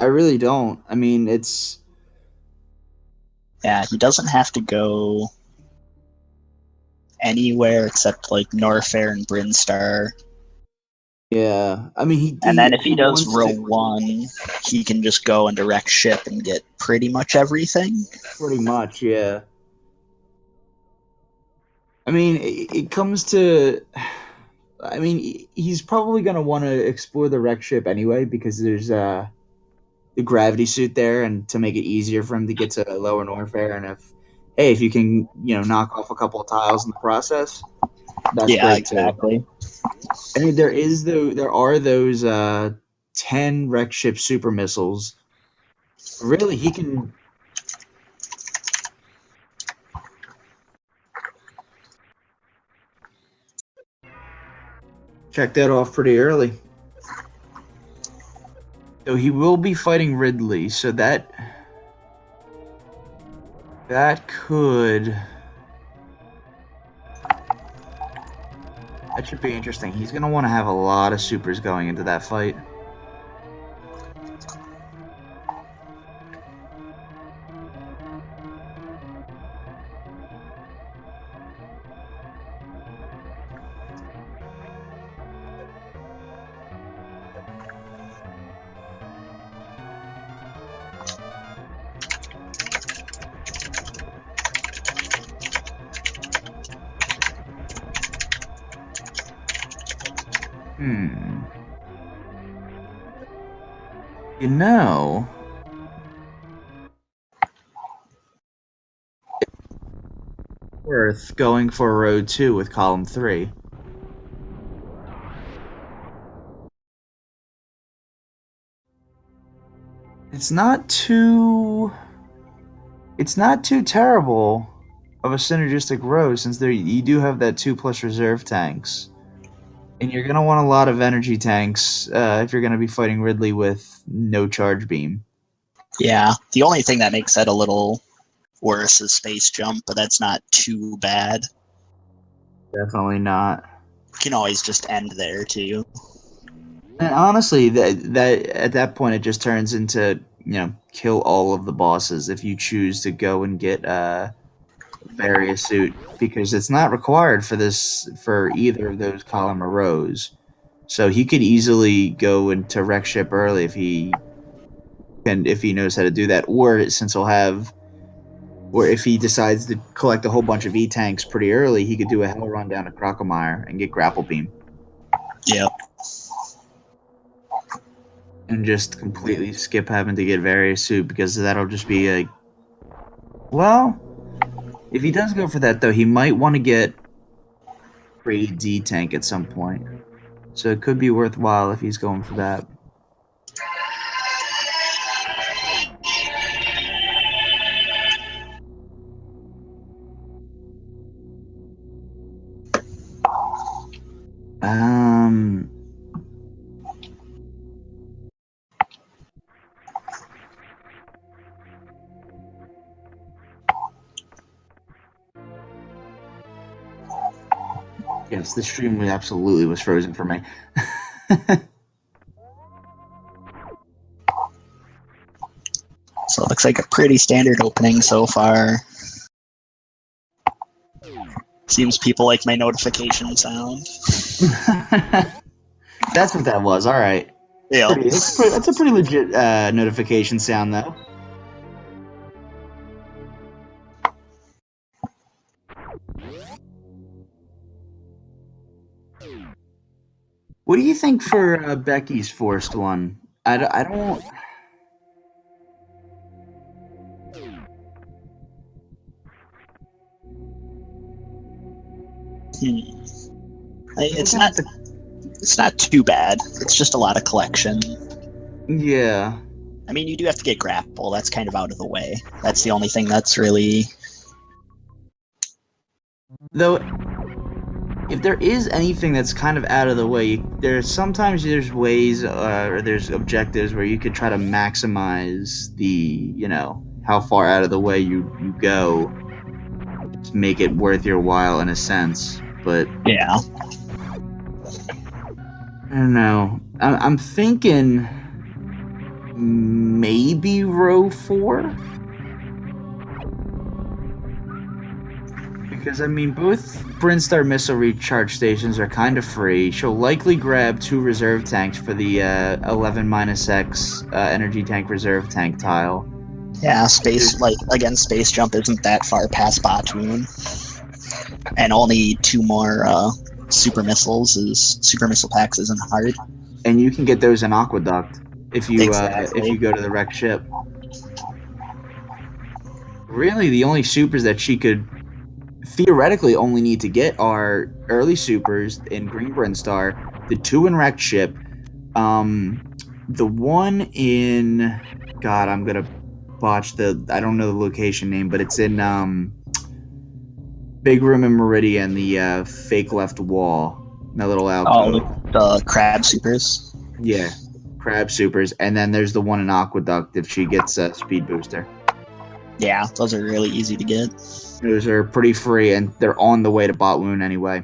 I really don't. I mean, it's Yeah, he doesn't have to go anywhere except like Norfair and Brinstar. yeah. I mean, And then if he he does wants row to one, he can just go and direct ship and get pretty much everything. pretty much, yeah. I mean, it comes to. I mean, he's probably gonna want to explore the wreck ship anyway because there's the gravity suit there, and to make it easier for him to get to lower Norfair. And if you can knock off a couple of tiles in the process, that's Yeah, great too. exactly. I mean, there are those 10 wreck ship super missiles. Really, he can check that off pretty early. So he will be fighting Ridley. So that could that should be interesting. He's gonna want to have a lot of supers going into that fight. Hmm. You know, worth going for road 2 with column 3. It's not too terrible of a synergistic row since there you do have that 2+ reserve tanks. And you're gonna want a lot of energy tanks if you're gonna be fighting Ridley with no charge beam. Yeah, the only thing that makes that a little worse is space jump, but that's not too bad. Definitely not. You can always just end there too. And honestly, that at that point it just turns into kill all of the bosses if you choose to go and get various suit because it's not required for either of those column or rows. So he could easily go into wreck ship early if he knows how to do that, or if he decides to collect a whole bunch of E tanks pretty early, he could do a hell run down to Crocomire and get grapple beam Yep. and just completely skip having to get various suit because that'll just be like, well, if he does go for that though, he might want to get free D tank at some point. So it could be worthwhile if he's going for that. Um, yes, the stream absolutely was frozen for me. So it looks like a pretty standard opening so far. Seems people like my notification sound. That's what that was. All right. Yep. That's a pretty legit notification sound, though. What do you think for Becky's forced one? I don't. It's not. It's not too bad. It's just a lot of collection. Yeah. I mean, you do have to get grapple. That's kind of out of the way. That's the only thing that's really. Though, if there is anything that's kind of out of the way, there's ways or there's objectives where you could try to maximize the how far out of the way you go, just make it worth your while in a sense. But Yeah. I don't know. I'm thinking maybe row 4. Because, I mean, both Brinstar missile recharge stations are kind of free. She'll likely grab 2 reserve tanks for the 11 minus X energy tank reserve tank tile. Yeah, space, like, again, space jump isn't that far past Batoon. And only 2 more super missile packs isn't hard. And you can get those in Aqueduct if you Exactly. go to the wrecked ship. Really, the only supers that she could theoretically only need to get are early supers in Green Brinstar, the 2 in wrecked ship, um, the one in God, I'm gonna botch I don't know the location name, but it's in Big Room in Meridian, the fake left wall, that little Oh, alcove. the crab supers. Yeah, crab supers, and then there's the one in Aqueduct if she gets a speed booster. Yeah, those are really easy to get. Those are pretty free, and they're on the way to Botwoon anyway.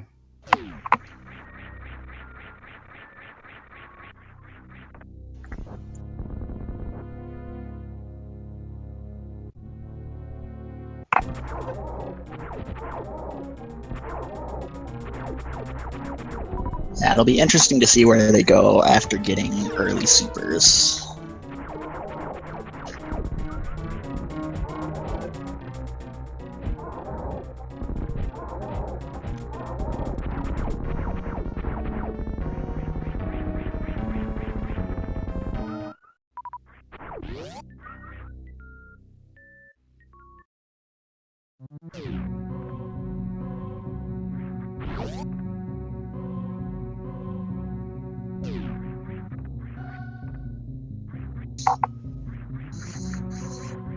Yeah, it'll be interesting to see where they go after getting early supers.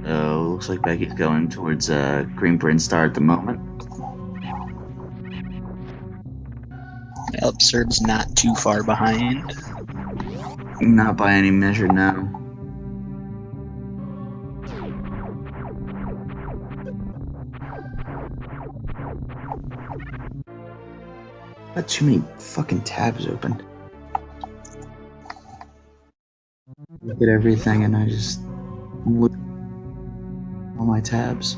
So looks like Becky's going towards Green Brinstar at the moment. Yep, Serb's not too far behind. Not by any measure, no. Got too many fucking tabs open. Look at everything, and I just look at all my tabs.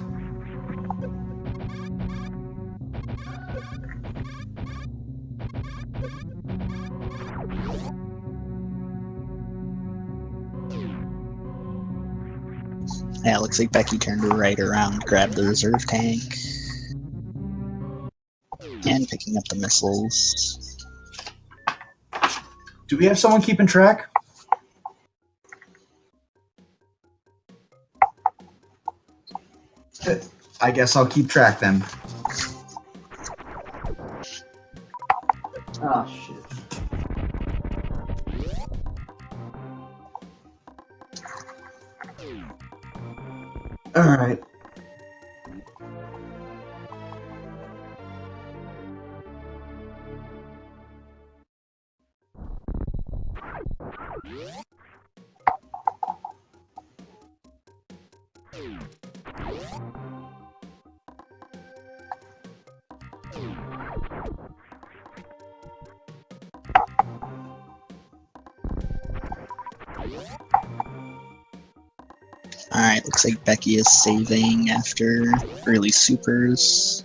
Yeah, it looks like Becky turned right around, grabbed the reserve tank, and picking up the missiles. Do we have someone keeping track? I guess I'll keep track then. Oh shit. Alright. Alright, looks like Becky is saving after early supers.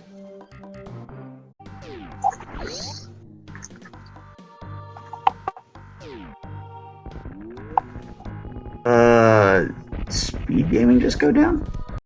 Speed gaming just go down?